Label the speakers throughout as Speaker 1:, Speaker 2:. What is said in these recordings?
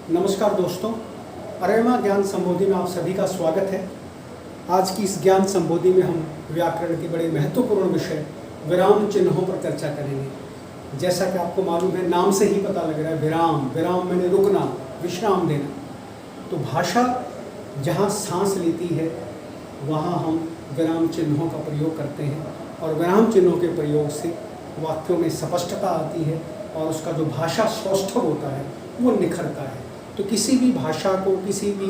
Speaker 1: नमस्कार दोस्तों, अरेमा ज्ञान संबोधि में आप सभी का स्वागत है। आज की इस ज्ञान संबोधि में हम व्याकरण के बड़े महत्वपूर्ण विषय विराम चिन्हों पर चर्चा करेंगे। जैसा कि आपको मालूम है, नाम से ही पता लग रहा है, विराम विराम मैंने रुकना, विश्राम देना। तो भाषा जहाँ सांस लेती है वहाँ हम विराम चिन्हों का प्रयोग करते हैं और विराम चिन्हों के प्रयोग से वाक्यों में स्पष्टता आती है और उसका जो भाषा सौष्ठव होता है वो निखरता है। तो किसी भी भाषा को, किसी भी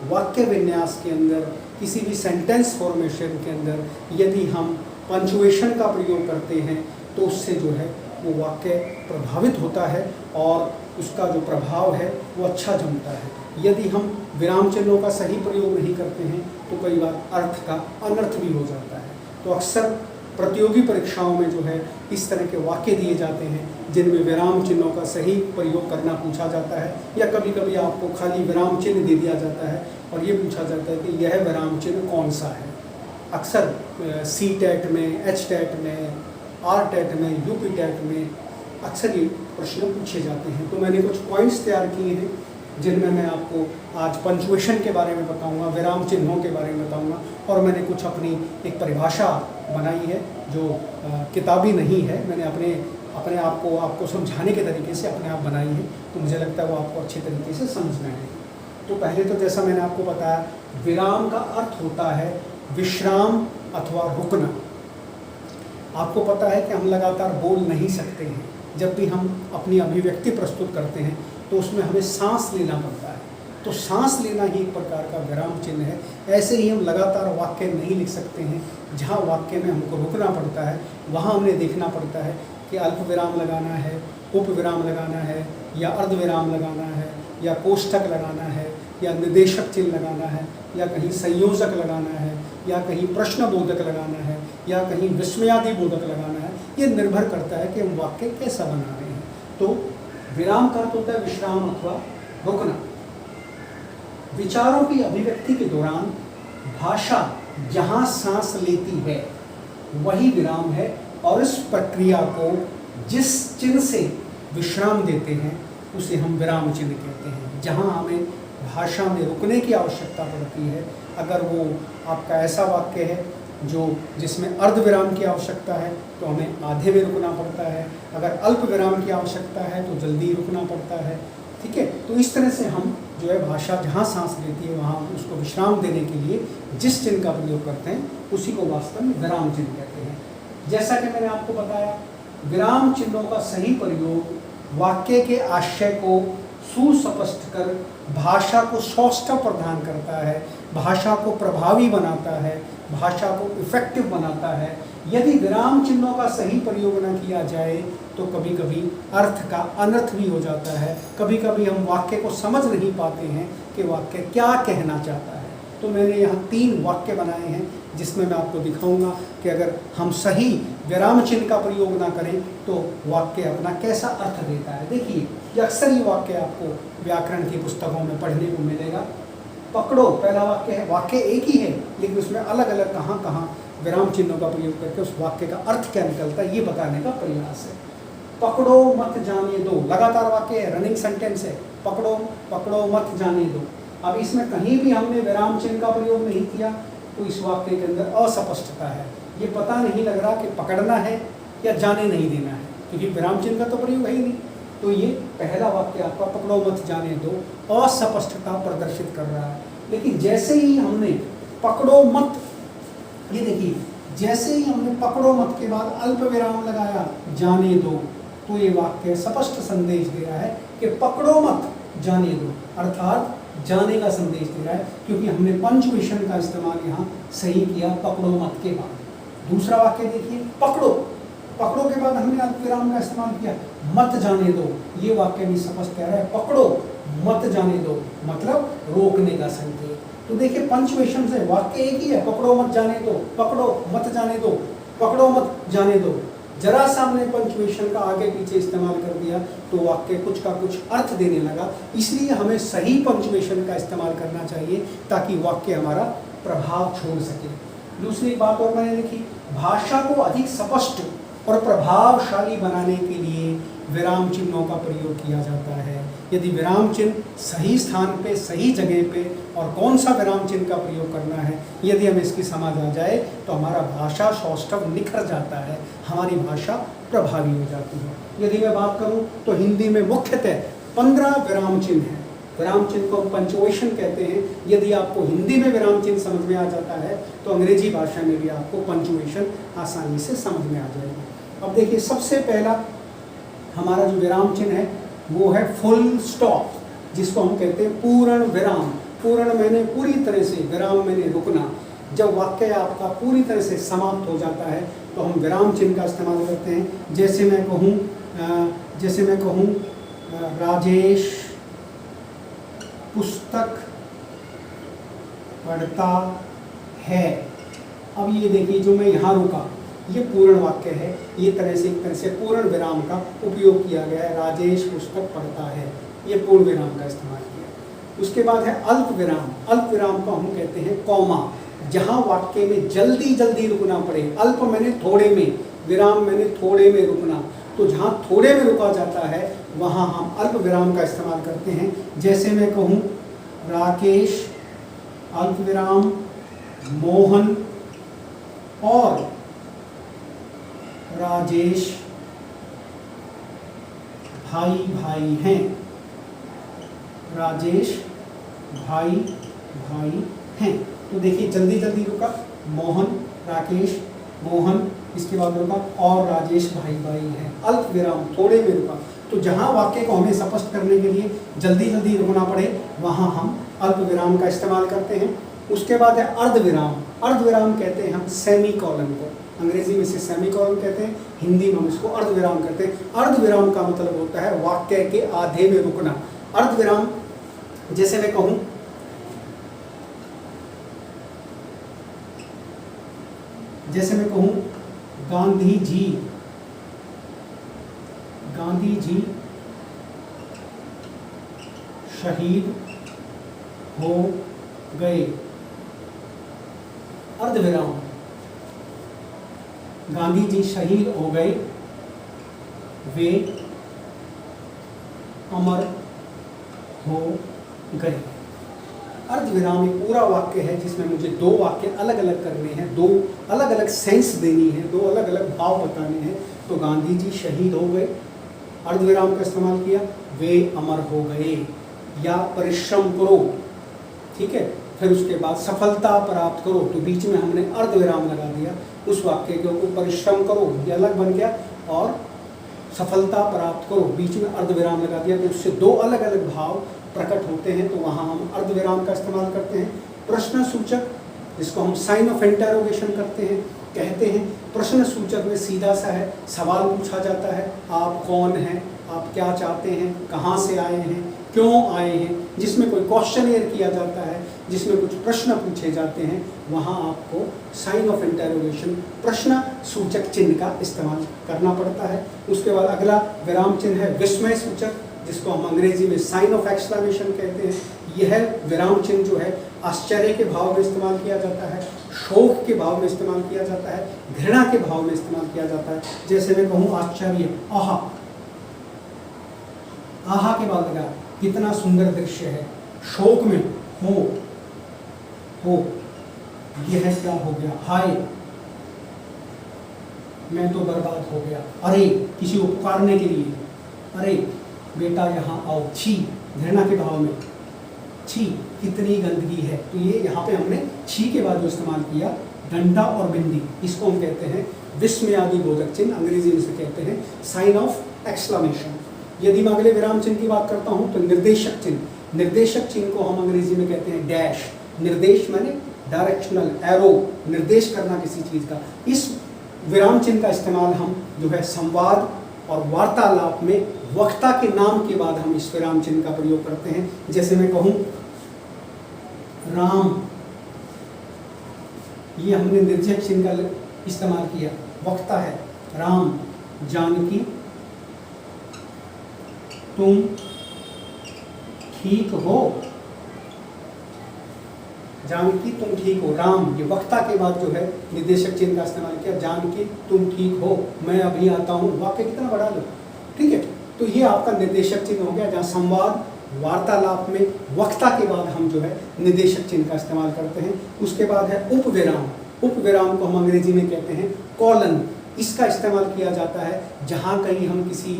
Speaker 1: वाक्य विन्यास के अंदर, किसी भी सेंटेंस फॉर्मेशन के अंदर यदि हम पंचुएशन का प्रयोग करते हैं तो उससे जो है वो वाक्य प्रभावित होता है और उसका जो प्रभाव है वो अच्छा जमता है। यदि हम विराम चिन्हों का सही प्रयोग नहीं करते हैं तो कई बार अर्थ का अनर्थ भी हो जाता है। तो अक्सर प्रतियोगी परीक्षाओं में जो है इस तरह के वाक्य दिए जाते हैं जिनमें विराम चिन्हों का सही प्रयोग करना पूछा जाता है, या कभी कभी आपको खाली विराम चिन्ह दे दिया जाता है और ये पूछा जाता है कि यह विराम चिन्ह कौन सा है। अक्सर सी टेट में, एच टेट में, आर टेट में, यूपी टेट में अक्सर ये प्रश्न पूछे जाते हैं। तो मैंने कुछ पॉइंट्स तैयार किए हैं जिनमें मैं आपको आज पंचुएशन के बारे में बताऊंगा, विराम चिन्हों के बारे में बताऊंगा, और मैंने कुछ अपनी एक परिभाषा बनाई है जो किताबी नहीं है, मैंने अपने आप को आपको समझाने के तरीके से अपने आप बनाई है। तो मुझे लगता है वो आपको अच्छे तरीके से समझ में आए। तो पहले तो जैसा मैंने आपको बताया, विराम का अर्थ होता है विश्राम अथवा रुकना। आपको पता है कि हम लगातार बोल नहीं सकते हैं। जब भी हम अपनी अभिव्यक्ति प्रस्तुत करते हैं तो उसमें हमें सांस लेना पड़ता है। तो सांस लेना ही एक प्रकार का विराम चिन्ह है। ऐसे ही हम लगातार वाक्य नहीं लिख सकते हैं। जहाँ वाक्य में हमको रुकना पड़ता है वहाँ हमें देखना पड़ता है कि अल्प विराम लगाना है, उप विराम लगाना है, या अर्ध विराम लगाना है, या कोष्ठक लगाना है, या निर्देशक चिन्ह लगाना है, या कहीं संयोजक लगाना है, या कहीं प्रश्नबोधक लगाना है, या कहीं विस्मयादि बोधक लगाना है। ये निर्भर करता है कि हम वाक्य कैसा बना रहे हैं। तो विराम का अर्थ होता है विश्राम अथवा रुकना। विचारों की अभिव्यक्ति के दौरान भाषा जहाँ सांस लेती है वही विराम है, और इस प्रक्रिया को जिस चिन्ह से विश्राम देते हैं उसे हम विराम चिन्ह कहते हैं। जहाँ हमें भाषा में रुकने की आवश्यकता पड़ती है, अगर वो आपका ऐसा वाक्य है जिसमें अर्ध विराम की आवश्यकता है तो हमें आधे में रुकना पड़ता है। अगर अल्प विराम की आवश्यकता है तो जल्दी रुकना पड़ता है। ठीक है, तो इस तरह से हम जो है भाषा जहाँ सांस लेती है वहाँ उसको विश्राम देने के लिए जिस चिन्ह का प्रयोग करते हैं उसी को वास्तव में विराम चिन्ह कहते हैं। जैसा कि मैंने आपको बताया, विराम चिन्हों का सही प्रयोग वाक्य के आशय को सुस्पष्ट कर भाषा को सौष्ठव प्रदान करता है, भाषा को प्रभावी बनाता है, भाषा को इफेक्टिव बनाता है। यदि विराम चिन्हों का सही प्रयोग न किया जाए तो कभी कभी अर्थ का अनर्थ भी हो जाता है। कभी कभी हम वाक्य को समझ नहीं पाते हैं कि वाक्य क्या कहना चाहता है। तो मैंने यहाँ 3 वाक्य बनाए हैं जिसमें मैं आपको दिखाऊंगा कि अगर हम सही विराम चिन्ह का प्रयोग ना करें तो वाक्य अपना कैसा अर्थ देता है। देखिए, ये अक्सर ये वाक्य आपको व्याकरण की पुस्तकों में पढ़ने को मिलेगा। पकड़ो पहला वाक्य है, वाक्य एक ही है लेकिन उसमें अलग अलग कहाँ विराम चिन्हों का प्रयोग करके उस वाक्य का अर्थ क्या निकलता है ये बताने का प्रयास है। पकड़ो मत जाने दो, लगातार वाक्य है, रनिंग सेंटेंस है। पकड़ो पकड़ो मत जाने दो। अब इसमें कहीं भी हमने विराम चिन्ह का प्रयोग नहीं किया तो इस वाक्य के अंदर अस्पष्टता है। ये पता नहीं लग रहा कि पकड़ना है या जाने नहीं देना है, क्योंकि विराम चिन्ह का तो प्रयोग है ही नहीं। तो ये पहला वाक्य आपका पकड़ो मत जाने दो अस्पष्टता प्रदर्शित कर रहा है। लेकिन जैसे ही हमने पकड़ो मत, ये देखिए, जैसे ही हमने पकड़ो मत के बाद अल्प विराम लगाया जाने दो, तो ये वाक्य स्पष्ट संदेश दे रहा है कि पकड़ो मत जाने दो, अर्थात जाने का संदेश दे रहा है, क्योंकि हमने पंचविशन का इस्तेमाल यहाँ सही किया पकड़ो मत के बाद। दूसरा वाक्य देखिए, पकड़ो, पकड़ो के बाद हमने अल्प विराम का इस्तेमाल किया मत जाने दो। ये वाक्य भी स्पष्ट कह रहा है पकड़ो मत जाने दो, मतलब रोकने का संकेत। तो देखिए, पंचुएशन से वाक्य एक ही है, पकड़ो मत जाने दो, पकड़ो मत जाने दो, पकड़ो मत जाने दो। जरा सा हमने पंचुएशन का आगे पीछे इस्तेमाल कर दिया तो वाक्य कुछ का कुछ अर्थ देने लगा। इसलिए हमें सही पंचुएशन का इस्तेमाल करना चाहिए ताकि वाक्य हमारा प्रभाव छोड़ सके। दूसरी बात और मैंने लिखी, भाषा को अधिक स्पष्ट और प्रभावशाली बनाने के लिए विराम चिन्हों का प्रयोग किया जाता है। यदि विराम चिन्ह सही स्थान पे, सही जगह पे और कौन सा विराम चिन्ह का प्रयोग करना है, यदि हमें इसकी समझ आ जाए तो हमारा भाषा सौष्ठव निखर जाता है, हमारी भाषा प्रभावी हो जाती है। यदि मैं बात करूं तो हिंदी में मुख्यतः 15 विराम चिन्ह हैं। विराम चिन्ह को हम पंक्चुएशन कहते हैं। यदि आपको हिंदी में विराम चिन्ह समझ में आ जाता है तो अंग्रेजी भाषा में भी आपको पंक्चुएशन आसानी से समझ में आ जाएगी। अब देखिए, सबसे पहला हमारा जो विराम चिन्ह है वो है फुल स्टॉप, जिसको हम कहते हैं पूर्ण विराम। पूर्ण मैंने पूरी तरह से, विराम मैंने रुकना। जब वाक्य आपका पूरी तरह से समाप्त हो जाता है तो हम विराम चिन्ह का इस्तेमाल करते हैं। जैसे मैं कहूँ राजेश पुस्तक पढ़ता है। अब ये देखिए, जो मैं यहाँ रुका ये पूर्ण वाक्य है। ये एक तरह से पूर्ण विराम का उपयोग किया गया है। राजेश पुस्तक पढ़ता है, ये पूर्ण विराम का इस्तेमाल किया। उसके बाद है अल्प विराम। अल्प विराम को हम कहते हैं कॉमा, जहाँ वाक्य में जल्दी जल्दी रुकना पड़े। अल्प मैंने थोड़े में, विराम मैंने थोड़े में रुकना, तो जहाँ थोड़े में रुका जाता है वहाँ हम अल्प विराम का इस्तेमाल करते हैं। जैसे मैं कहूँ राकेश अल्प विराम मोहन और राजेश भाई भाई हैं। राजेश भाई भाई हैं। तो देखिए, जल्दी जल्दी रुका, मोहन, राकेश, मोहन, इसके बाद रुका और राजेश भाई भाई हैं। अल्प विराम, थोड़े में रुका। तो जहाँ वाक्य को हमें स्पष्ट करने के लिए जल्दी जल्दी रुकना पड़े वहाँ हम अल्प विराम का इस्तेमाल करते हैं। उसके बाद है अर्ध विराम। अर्ध विराम कहते हैं हम सेमी कॉलन को, अंग्रेजी में इसे सेमी कॉलन कहते हैं, हिंदी में हम इसको अर्ध विराम कहते हैं। अर्ध विराम का मतलब होता है वाक्य के आधे में रुकना। अर्ध विराम, जैसे मैं कहूँ गांधी जी शहीद हो गए। अर्ध विराम, गांधी जी शहीद हो गए, वे अमर हो गए। अर्ध विराम एक पूरा वाक्य है जिसमें मुझे दो वाक्य अलग अलग करने हैं, दो अलग अलग सेंस देनी है, दो अलग अलग भाव बताने हैं। तो गांधी जी शहीद हो गए, अर्ध विराम का इस्तेमाल किया, वे अमर हो गए। या परिश्रम करो, ठीक है, फिर उसके बाद सफलता प्राप्त करो, तो बीच में हमने अर्ध विराम लगा दिया। उस वाक्य के ऊपर परिश्रम करो ये अलग बन गया और सफलता प्राप्त करो बीच में अर्ध विराम लगा दिया, तो उससे दो अलग अलग भाव प्रकट होते हैं। तो वहाँ हम अर्ध विराम का इस्तेमाल करते हैं। प्रश्न सूचक, जिसको हम साइन ऑफ इंटरोगेशन कहते हैं। प्रश्न सूचक में सीधा सा है, सवाल पूछा जाता है, आप कौन हैं, आप क्या चाहते हैं, कहाँ से आए हैं, क्यों आए हैं, जिसमें कोई क्वेश्चनियर किया जाता है, जिसमें कुछ प्रश्न पूछे जाते हैं, वहाँ आपको साइन ऑफ इंटरोगेशन प्रश्न सूचक चिन्ह का इस्तेमाल करना पड़ता है। उसके बाद अगला विराम चिन्ह है विस्मय सूचक, जिसको हम अंग्रेजी में साइन ऑफ एक्सक्लेमेशन कहते हैं। यह विराम चिन्ह जो है आश्चर्य के भाव में इस्तेमाल किया जाता है, शोक के भाव में इस्तेमाल किया जाता है, घृणा के भाव में इस्तेमाल किया जाता है। जैसे मैं कहूँ आश्चर्य, आहा, आहा के बाद लगा कितना सुंदर दृश्य है। शोक में हो यह क्या हो गया, हाय मैं तो बर्बाद हो गया। अरे, किसी को पुकारने के लिए, अरे बेटा यहाँ आओ, छी, घृणा के भाव में, छी कितनी गंदगी है। तो ये यहाँ पे हमने छी के बाद जो इस्तेमाल किया, डंडा और बिंदी, इसको हम कहते हैं विस्मयादि बोधक चिन्ह, अंग्रेजी में से कहते हैं साइन ऑफ एक्सक्लेमेशन। यदि मैं अगले विराम चिन्ह की बात करता हूँ तो निर्देशक चिन्ह। निर्देशक चिन्ह को हम अंग्रेजी में कहते हैं डैश। निर्देश माने डायरेक्शनल एरो, निर्देश करना किसी चीज़ का। इस विराम चिन्ह का इस्तेमाल हम जो है संवाद और वार्तालाप में वक्ता के नाम के बाद हम इस विराम चिन्ह का प्रयोग करते हैं। जैसे मैं कहूँ राम, ये हमने निर्देशक चिन्ह का इस्तेमाल किया, वक्ता है राम। जानकी तुम ठीक हो, जानकी तुम ठीक हो। राम, ये वक्ता के बाद जो है निर्देशक चिन्ह का इस्तेमाल किया। जानकी तुम ठीक हो, मैं अभी आता हूँ। वाक्य कितना बड़ा लो, ठीक है। तो ये आपका निर्देशक चिन्ह हो गया, जहाँ संवाद वार्तालाप में वक्ता के बाद हम जो है निर्देशक चिन्ह का इस्तेमाल करते हैं। उसके बाद है उपविराम। उपविराम को हम अंग्रेजी में कहते हैं कॉलन। इसका इस्तेमाल किया जाता है जहाँ कहीं हम किसी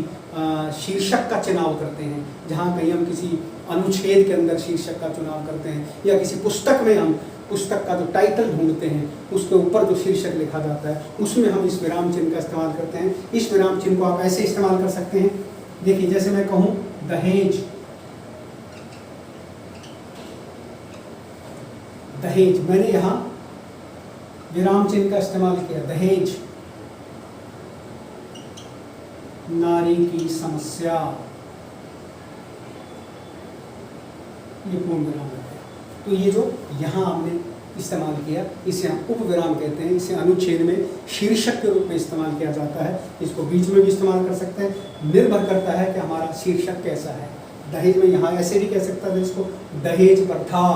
Speaker 1: शीर्षक का चुनाव करते हैं, जहाँ कहीं हम किसी अनुच्छेद के अंदर शीर्षक का चुनाव करते हैं, या किसी पुस्तक में हम पुस्तक का जो टाइटल ढूंढते हैं उसके ऊपर जो शीर्षक लिखा जाता है, उसमें हम इस विराम चिन्ह का इस्तेमाल करते हैं। इस विराम चिन्ह को आप ऐसे इस्तेमाल कर सकते हैं, देखिए जैसे मैं कहूँ दहेज, दहेज, मैंने यहाँ विराम चिन्ह का इस्तेमाल किया, दहेज, नारी की समस्या, ये पूर्ण विराम है। तो ये जो यहाँ हमने इस्तेमाल किया इसे हम उपविराम कहते हैं। इसे अनुच्छेद में शीर्षक के रूप में इस्तेमाल किया जाता है। इसको बीच में भी इस्तेमाल कर सकते हैं, निर्भर करता है कि हमारा शीर्षक कैसा है। दहेज में यहाँ ऐसे भी कह सकता था इसको दहेज प्रथा,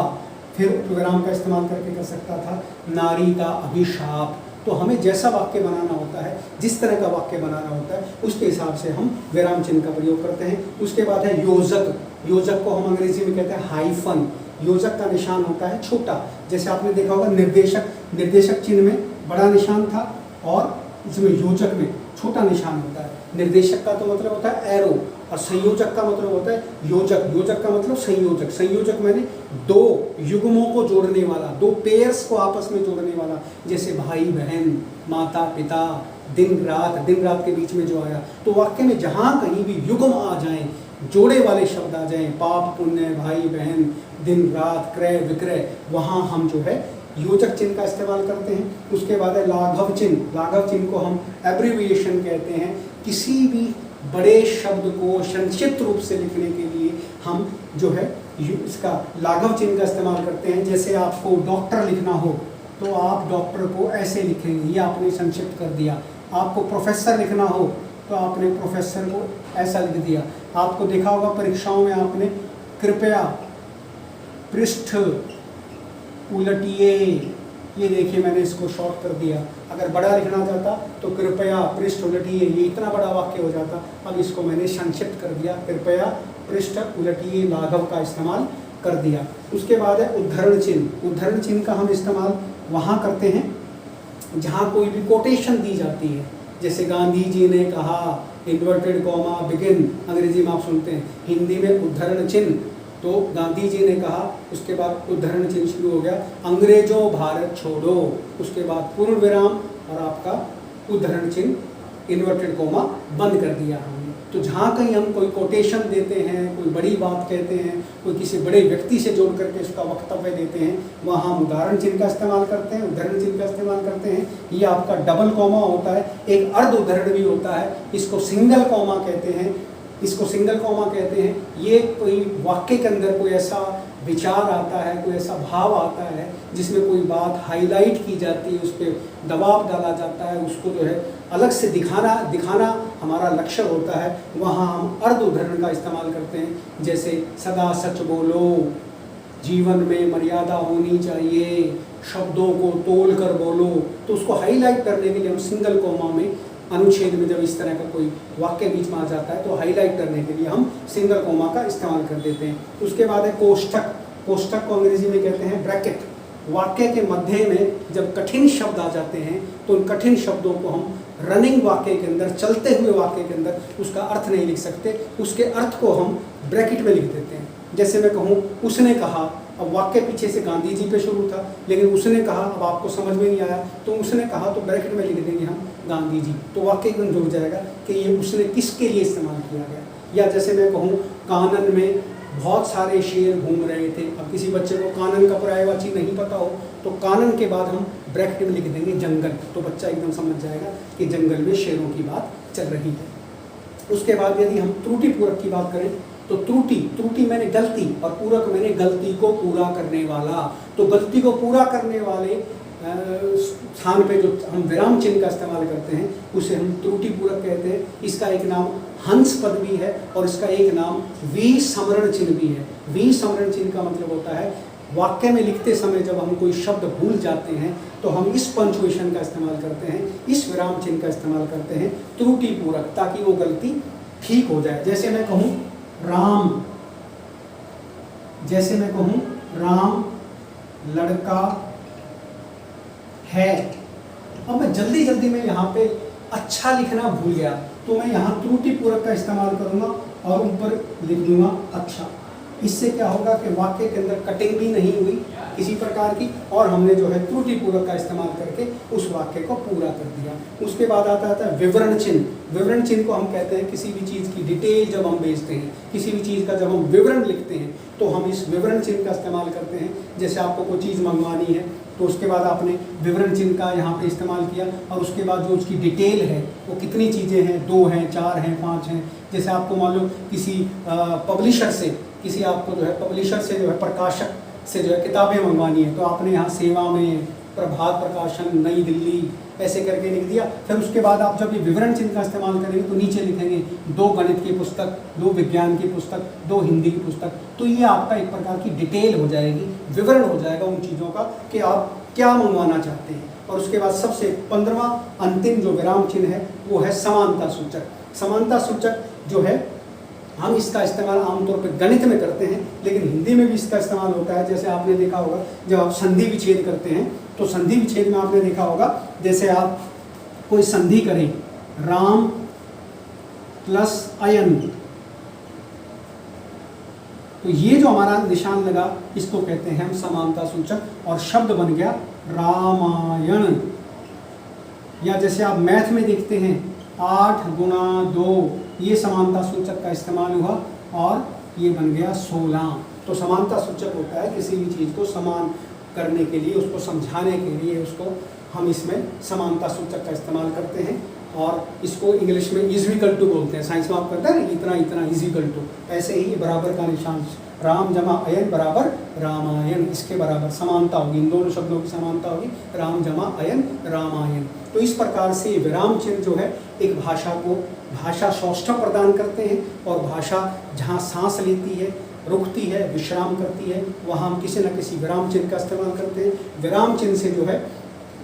Speaker 1: फिर उपविराम का इस्तेमाल करके कर सकता था नारी का अभिशाप। तो हमें जैसा वाक्य बनाना होता है, जिस तरह का वाक्य बनाना होता है, उसके हिसाब से हम विराम चिन्ह का प्रयोग करते हैं। उसके बाद है योजक। योजक को हम अंग्रेजी में कहते हैं हाइफन। योजक का निशान होता है छोटा, जैसे आपने देखा होगा निर्देशक चिन्ह में बड़ा निशान था और इसमें योजक में छोटा निशान होता है। निर्देशक का तो मतलब होता है एरो और संयोजक का मतलब होता है योजक। योजक का मतलब संयोजक। संयोजक मैंने दो युग्मों को जोड़ने वाला, दो पेयर्स को आपस में जोड़ने वाला, जैसे भाई बहन, माता पिता, दिन रात के बीच में जो आया। तो वाक्य में जहाँ कहीं भी युग्म आ जाएं, जोड़े वाले शब्द आ जाएं, पाप पुण्य, भाई बहन, दिन रात, क्रय विक्रय, वहाँ हम जो है योजक चिन्ह का इस्तेमाल करते हैं। उसके बाद है लाघव चिन्ह। लाघव चिन्ह को हम एब्रिविएशन कहते हैं। किसी भी बड़े शब्द को संक्षिप्त रूप से लिखने के लिए हम जो है इसका लाघव चिन्ह का इस्तेमाल करते हैं। जैसे आपको डॉक्टर लिखना हो तो आप डॉक्टर को ऐसे लिखेंगे, ये आपने संक्षिप्त कर दिया। आपको प्रोफेसर लिखना हो तो आपने प्रोफेसर को ऐसा लिख दिया। आपको देखा होगा परीक्षाओं में आपने कृपया पृष्ठ उलटिए, ये देखिए मैंने इसको शॉर्ट कर दिया। अगर बड़ा लिखना चाहता तो कृपया पृष्ठ उलटिए, ये इतना बड़ा वाक्य हो जाता। अब इसको मैंने संक्षिप्त कर दिया, कृपया पृष्ठ उलटिए, लाघव का इस्तेमाल कर दिया। उसके बाद है उद्धरण चिन्ह। उद्धरण चिन्ह का हम इस्तेमाल वहाँ करते हैं जहाँ कोई भी कोटेशन दी जाती है। जैसे गांधी जी ने कहा, इन्वर्टेड कॉमा बिगिन, अंग्रेजी में आप सुनते हैं, हिंदी में उद्धरण चिन्ह। तो गांधी जी ने कहा, उसके बाद उद्धरण चिन्ह शुरू हो गया, अंग्रेजों भारत छोड़ो, उसके बाद पूर्ण विराम और आपका उद्धरण चिन्ह इन्वर्टेड कॉमा बंद कर दिया हमने। तो जहाँ कहीं हम कोई कोटेशन देते हैं, कोई बड़ी बात कहते हैं, कोई किसी बड़े व्यक्ति से जोड़ करके उसका वक्तव्य देते हैं, वहाँ हम उदाहरण चिन्ह का इस्तेमाल करते हैं, उद्धरण चिन्ह का इस्तेमाल करते हैं। ये आपका डबल कॉमा होता है, एक अर्ध उद्धरण भी होता है, इसको सिंगल कॉमा कहते हैं। इसको सिंगल कॉमा कहते हैं। ये कोई वाक्य के अंदर कोई ऐसा विचार आता है, कोई ऐसा भाव आता है जिसमें कोई बात हाईलाइट की जाती है, उस पर दबाव डाला जाता है, उसको जो है अलग से दिखाना हमारा लक्ष्य होता है। वहाँ हम अर्ध उद्धरण का इस्तेमाल करते हैं। जैसे सदा सच बोलो, जीवन में मर्यादा होनी चाहिए, शब्दों को तोल कर बोलो। तो उसको हाईलाइट करने के लिए हम सिंगल कॉमा में, अनुच्छेद में जब इस तरह का कोई वाक्य बीच में आ जाता है तो हाईलाइट करने के लिए हम सिंगल कॉमा का इस्तेमाल कर देते हैं। उसके बाद है कोष्ठक। कोष्ठक को अंग्रेजी में कहते हैं ब्रैकेट। वाक्य के मध्य में जब कठिन शब्द आ जाते हैं तो उन कठिन शब्दों को हम रनिंग वाक्य के अंदर, चलते हुए वाक्य के अंदर उसका अर्थ नहीं लिख सकते, उसके अर्थ को हम ब्रैकेट में लिख देते हैं। जैसे मैं कहूँ उसने कहा, अब वाक्य पीछे से गांधी जी पे शुरू था, लेकिन उसने कहा अब आपको समझ में नहीं आया तो उसने कहा तो ब्रैकेट में लिख देंगे हम गांधी जी, तो वाक्य एकदम जुड़ जाएगा कि ये उसने किसके लिए इस्तेमाल किया गया। या जैसे मैं कहूँ कानन में बहुत सारे शेर घूम रहे थे, अब किसी बच्चे को कानन का पर्यायवाची नहीं पता हो तो कानन के बाद हम ब्रैकेट में लिख देंगे जंगल, तो बच्चा एकदम समझ जाएगा कि जंगल में शेरों की बात चल रही है। उसके बाद यदि हम त्रुटि पूरक की बात करें तो त्रुटि मैंने गलती और पूरक मैंने गलती को पूरा करने वाला। तो गलती को पूरा करने वाले स्थान पे जो हम विराम चिन्ह का इस्तेमाल करते हैं उसे हम त्रुटि पूरक कहते हैं। इसका एक नाम हंस पद भी है और इसका एक नाम विस्मरण चिन्ह भी है। विस्मरण चिन्ह का मतलब होता है वाक्य में लिखते समय जब हम कोई शब्द भूल जाते हैं तो हम इस पंचुएशन का इस्तेमाल करते हैं, इस विराम चिन्ह का इस्तेमाल करते हैं त्रुटि पूरक, ताकि वो गलती ठीक हो जाए। जैसे मैं कहूँ राम, जैसे मैं कहूँ राम लड़का है। अब मैं जल्दी जल्दी में यहाँ पे अच्छा लिखना भूल गया, तो मैं यहाँ त्रुटि पूरक का इस्तेमाल करूँगा और ऊपर लिख दूंगा अच्छा। इससे क्या होगा कि वाक्य के अंदर कटिंग भी नहीं हुई किसी प्रकार की, और हमने जो है त्रुटि पूरक का इस्तेमाल करके उस वाक्य को पूरा कर दिया। उसके बाद आता है विवरण चिन्ह। विवरण चिन्ह को हम कहते हैं किसी भी चीज़ की डिटेल जब हम भेजते हैं, किसी भी चीज़ का जब हम विवरण लिखते हैं तो हम इस विवरण चिन्ह का इस्तेमाल करते हैं। जैसे आपको कोई चीज़ मंगवानी है तो उसके बाद आपने विवरण चिन्ह का यहाँ पे इस्तेमाल किया, और उसके बाद जो उसकी डिटेल है वो कितनी चीज़ें हैं, 2 हैं, 4 हैं, 5 हैं। जैसे आपको मालूम किसी पब्लिशर से, किसी आपको जो है पब्लिशर से जो है प्रकाशक से जो है किताबें मंगवानी है, तो आपने यहाँ सेवा में, प्रभात प्रकाशन, नई दिल्ली, ऐसे करके लिख दिया। फिर उसके बाद आप जब ये विवरण चिन्ह का इस्तेमाल करेंगे तो नीचे लिखेंगे 2 गणित की पुस्तक, 2 विज्ञान की पुस्तक, 2 हिंदी की पुस्तक। तो ये आपका एक प्रकार की डिटेल हो जाएगी, विवरण हो जाएगा उन चीज़ों का कि आप क्या मंगवाना चाहते हैं। और उसके बाद सबसे 15वां अंतिम जो विराम चिन्ह है वो है समानता सूचक। समानता सूचक जो है हम इसका इस्तेमाल आमतौर पर गणित में करते हैं, लेकिन हिंदी में भी इसका इस्तेमाल होता है। जैसे आपने देखा होगा जब आप संधि विच्छेद करते हैं तो संधि विच्छेद में आपने देखा होगा, जैसे आप कोई संधि करें राम प्लस अयन, तो ये जो हमारा निशान लगा इसको कहते हैं हम समानता सूचक, और शब्द बन गया रामायण। या जैसे आप मैथ में देखते हैं 8 गुणा 2, ये समानता सूचक का इस्तेमाल हुआ और ये बन गया 16। तो समानता सूचक होता है किसी भी चीज़ को समान करने के लिए, उसको समझाने के लिए, उसको हम इसमें समानता सूचक का इस्तेमाल करते हैं। और इसको इंग्लिश में इज इक्वल टू बोलते हैं। साइंस में आप करते हैं इतना इतना इज इक्वल टू, ऐसे ही बराबर का निशान राम जमा अयन बराबर रामायण, इसके बराबर समानता होगी, इन दोनों शब्दों की समानता होगी राम जमा अयन रामायण। तो इस प्रकार से विराम चिन्ह जो है एक भाषा को भाषा सौष्ठव प्रदान करते हैं, और भाषा जहाँ सांस लेती है, रुकती है, विश्राम करती है, वहाँ हम किसी न किसी विराम चिन्ह का इस्तेमाल करते हैं। विराम चिन्ह से जो है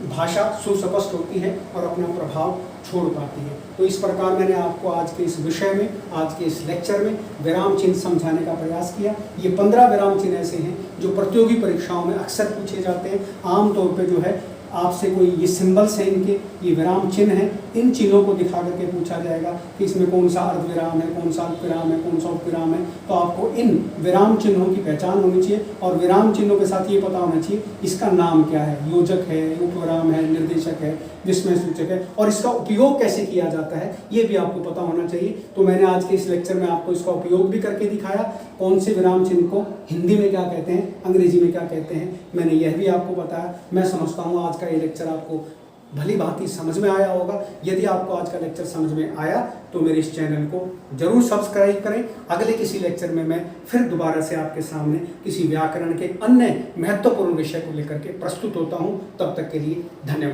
Speaker 1: भाषा सुस्पष्ट होती है और अपना प्रभाव छोड़ पाती है। तो इस प्रकार मैंने आपको आज के इस विषय में, आज के इस लेक्चर में विराम चिन्ह समझाने का प्रयास किया। ये 15 विराम चिन्ह ऐसे हैं जो प्रतियोगी परीक्षाओं में अक्सर पूछे जाते हैं। आमतौर पे जो है आपसे कोई ये सिंबल्स हैं, इनके ये विराम चिन्ह हैं, इन चिन्हों को दिखा करके पूछा जाएगा कि इसमें कौन सा अर्धविराम है, कौन सा अल्पविराम है, कौन सा उपविराम है। तो आपको इन विराम चिन्हों की पहचान होनी चाहिए, और विराम चिन्हों के साथ ये पता होना चाहिए इसका नाम क्या है, योजक है, उपविराम है, निर्देशक है, विस्मय सूचक है, और इसका उपयोग कैसे किया जाता है ये भी आपको पता होना चाहिए। तो मैंने आज के इस लेक्चर में आपको इसका उपयोग भी करके दिखाया, कौन से विराम चिन्ह को हिंदी में क्या कहते हैं, अंग्रेजी में क्या कहते हैं, मैंने यह भी आपको बताया। मैं समझता हूँ आज का ये लेक्चर आपको भली भांति समझ में आया होगा। यदि आपको आज का लेक्चर समझ में आया तो मेरे इस चैनल को जरूर सब्सक्राइब करें। अगले किसी लेक्चर में मैं फिर दोबारा से आपके सामने किसी व्याकरण के अन्य महत्वपूर्ण विषय को लेकर के प्रस्तुत होता हूँ। तब तक के लिए धन्यवाद।